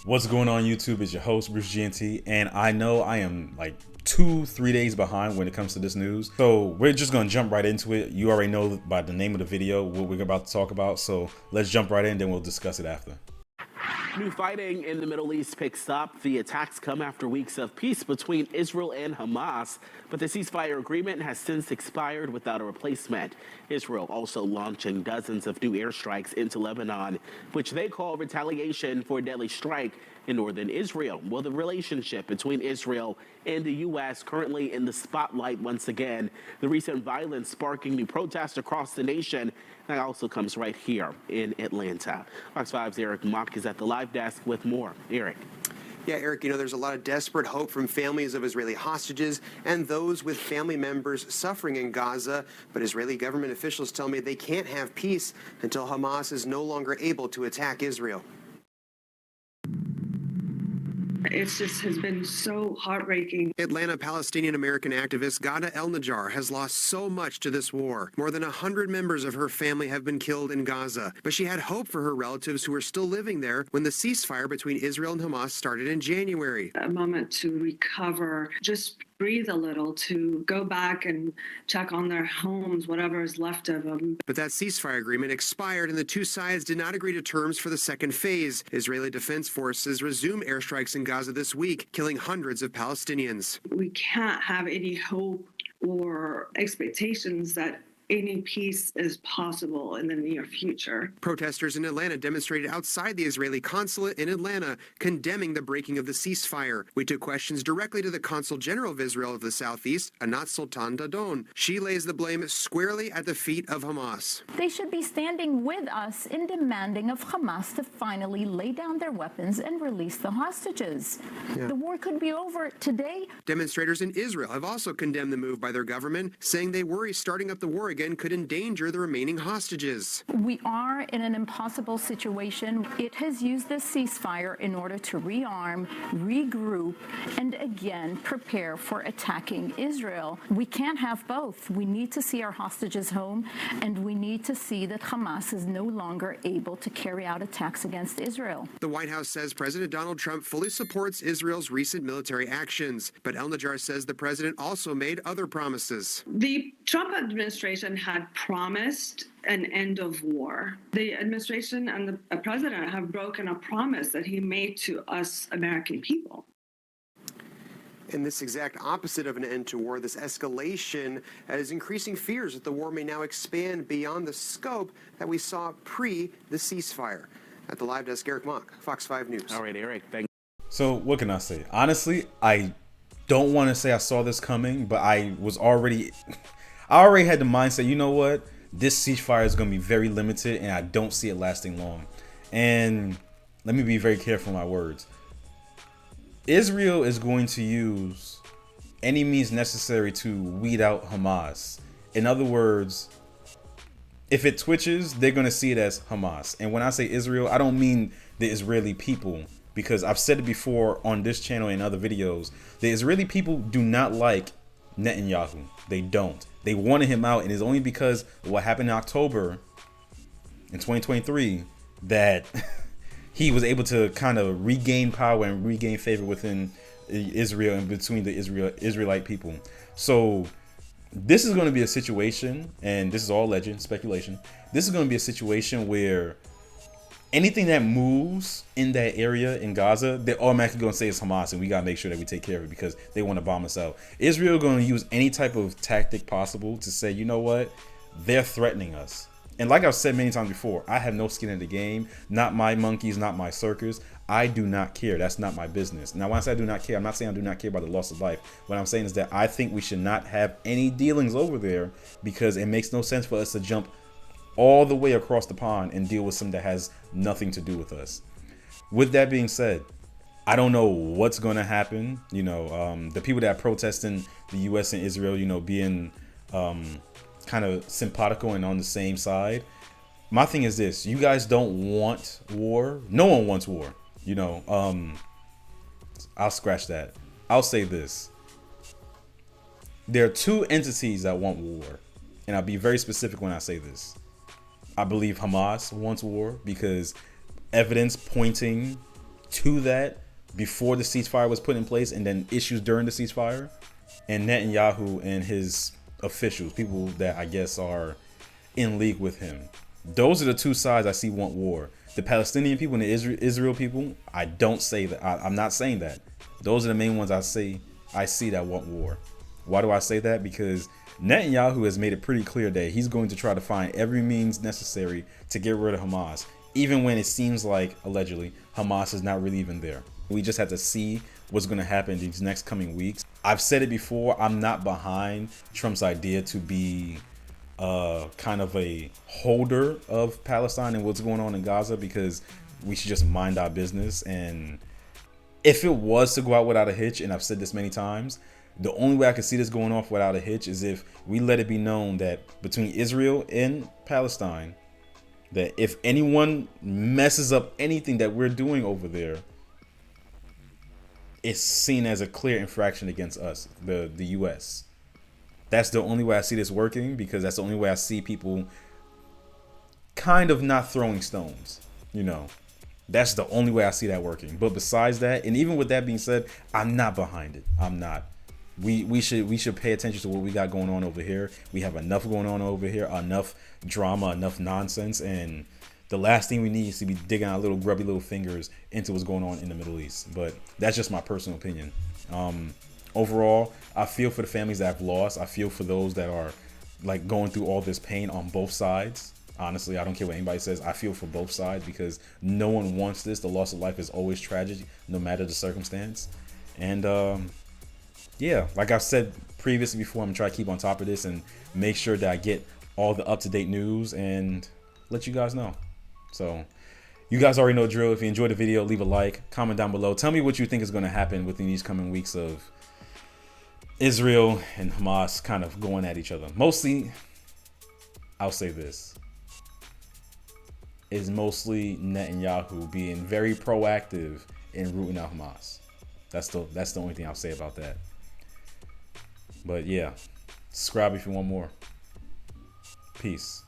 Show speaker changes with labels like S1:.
S1: What's going on YouTube? It's your host Bruce GNT, and I know I am like 2-3 days behind when it comes to this news, so we're just gonna jump right into it. You already know by the name of the video what we're about to talk about, so let's jump right in, then we'll discuss it after.
S2: New fighting in the Middle East picks up. The attacks come after weeks of peace between Israel and Hamas, but the ceasefire agreement has since expired without a replacement. Israel also launching dozens of new airstrikes into Lebanon, which they call retaliation for a deadly strike in northern Israel. Well, the relationship between Israel and the U.S. currently in the spotlight once again. The recent violence sparking new protests across the nation. That also comes right here in Atlanta. Fox 5's Eric Mock is at the live desk with more. Eric.
S3: Yeah, Eric, there's a lot of desperate hope from families of Israeli hostages and those with family members suffering in Gaza. But Israeli government officials tell me they can't have peace until Hamas is no longer able to attack Israel.
S4: It just has been so heartbreaking.
S3: Atlanta Palestinian-American activist Ghada El-Najjar has lost so much to this war. More than 100 members of her family have been killed in Gaza, but she had hope for her relatives who were still living there when the ceasefire between Israel and Hamas started in January.
S4: A moment to recover, just breathe a little, to go back and check on their homes, whatever is left of them.
S3: But that ceasefire agreement expired and the two sides did not agree to terms for the second phase. Israeli Defense Forces resumed airstrikes in Gaza this week, killing hundreds of Palestinians.
S4: We can't have any hope or expectations that any peace is possible in the near future.
S3: Protesters in Atlanta demonstrated outside the Israeli consulate in Atlanta, condemning the breaking of the ceasefire. We took questions directly to the Consul General of Israel of the Southeast, Anat Sultan Dadon. She lays the blame squarely at the feet of Hamas.
S5: They should be standing with us in demanding of Hamas to finally lay down their weapons and release the hostages. The war could be over today.
S3: Demonstrators in Israel have also condemned the move by their government, saying they worry starting up the war again could endanger the remaining hostages.
S5: We are in an impossible situation. It has used this ceasefire in order to rearm, regroup, and again prepare for attacking Israel. We can't have both. We need to see our hostages home, and we need to see that Hamas is no longer able to carry out attacks against Israel.
S3: The White House says President Donald Trump fully supports Israel's recent military actions, but El-Najjar says the president also made other promises.
S4: The Trump administration had promised an end of war. The administration and the president have broken a promise that he made to us American people.
S3: And this exact opposite of an end to war, this escalation is increasing fears that the war may now expand beyond the scope that we saw pre the ceasefire. At the live desk, Eric Mock, Fox 5 News.
S2: All right, Eric, thank you.
S1: So what can I say? Honestly, I don't want to say I saw this coming, but I already had the mindset, you know what? This ceasefire is going to be very limited, and I don't see it lasting long. And let me be very careful in my words. Israel is going to use any means necessary to weed out Hamas. In other words, if it twitches, they're going to see it as Hamas. And when I say Israel, I don't mean the Israeli people, because I've said it before on this channel and other videos. The Israeli people do not like Netanyahu. They don't. They wanted him out, and it's only because of what happened in October in 2023 that he was able to kind of regain power and regain favor within Israel and between the Israelite people. So this is going to be a situation, and this is all legend, speculation. This is going to be a situation where anything that moves in that area in Gaza, they're automatically going to say it's Hamas, and we got to make sure that we take care of it because they want to bomb us out. Israel going to use any type of tactic possible to say, you know what, they're threatening us. And like I've said many times before, I have no skin in the game. Not my monkeys, not my circus. I do not care. That's not my business. Now, when I say I do not care, I'm not saying I do not care about the loss of life. What I'm saying is that I think we should not have any dealings over there because it makes no sense for us to jump all the way across the pond and deal with something that has nothing to do with us. With that being said, I don't know what's going to happen. The people that are protesting the U.S. and Israel, being kind of simpatico and on the same side. My thing is this: you guys don't want war. No one wants war. I'll scratch that. I'll say this: there are two entities that want war, and I'll be very specific when I say this. I believe Hamas wants war because evidence pointing to that before the ceasefire was put in place, and then issues during the ceasefire. And Netanyahu and his officials, people that I guess are in league with him. Those are the two sides I see want war. The Palestinian people and the Israel people, I don't say that. I'm not saying that. Those are the main ones I see that want war. Why do I say that? Because Netanyahu has made it pretty clear that he's going to try to find every means necessary to get rid of Hamas, even when it seems like, allegedly, Hamas is not really even there. We just have to see what's going to happen these next coming weeks. I've said it before, I'm not behind Trump's idea to be kind of a holder of Palestine and what's going on in Gaza, because we should just mind our business. And if it was to go out without a hitch, and I've said this many times, the only way I can see this going off without a hitch is if we let it be known that between Israel and Palestine, that if anyone messes up anything that we're doing over there, it's seen as a clear infraction against us, the U.S. That's the only way I see this working, because that's the only way I see people kind of not throwing stones, you know. That's the only way I see that working. But besides that, and even with that being said, I'm not behind it. I'm not. We should pay attention to what we got going on over here. We have enough going on over here, enough drama, enough nonsense, and the last thing we need is to be digging our little grubby little fingers into what's going on in the Middle East. But that's just my personal opinion. Overall, I feel for the families that have lost. I feel for those that are like going through all this pain on both sides. Honestly, I don't care what anybody says. I feel for both sides, because no one wants this. The loss of life is always tragic, no matter the circumstance. And yeah, like I've said previously before, I'm gonna try to keep on top of this and make sure that I get all the up-to-date news and let you guys know. So you guys already know the drill. If you enjoyed the video, leave a like, comment down below. Tell me what you think is going to happen within these coming weeks of Israel and Hamas kind of going at each other. Mostly, I'll say this, is mostly Netanyahu being very proactive in rooting out Hamas. That's the only thing I'll say about that. But yeah, subscribe if you want more. Peace.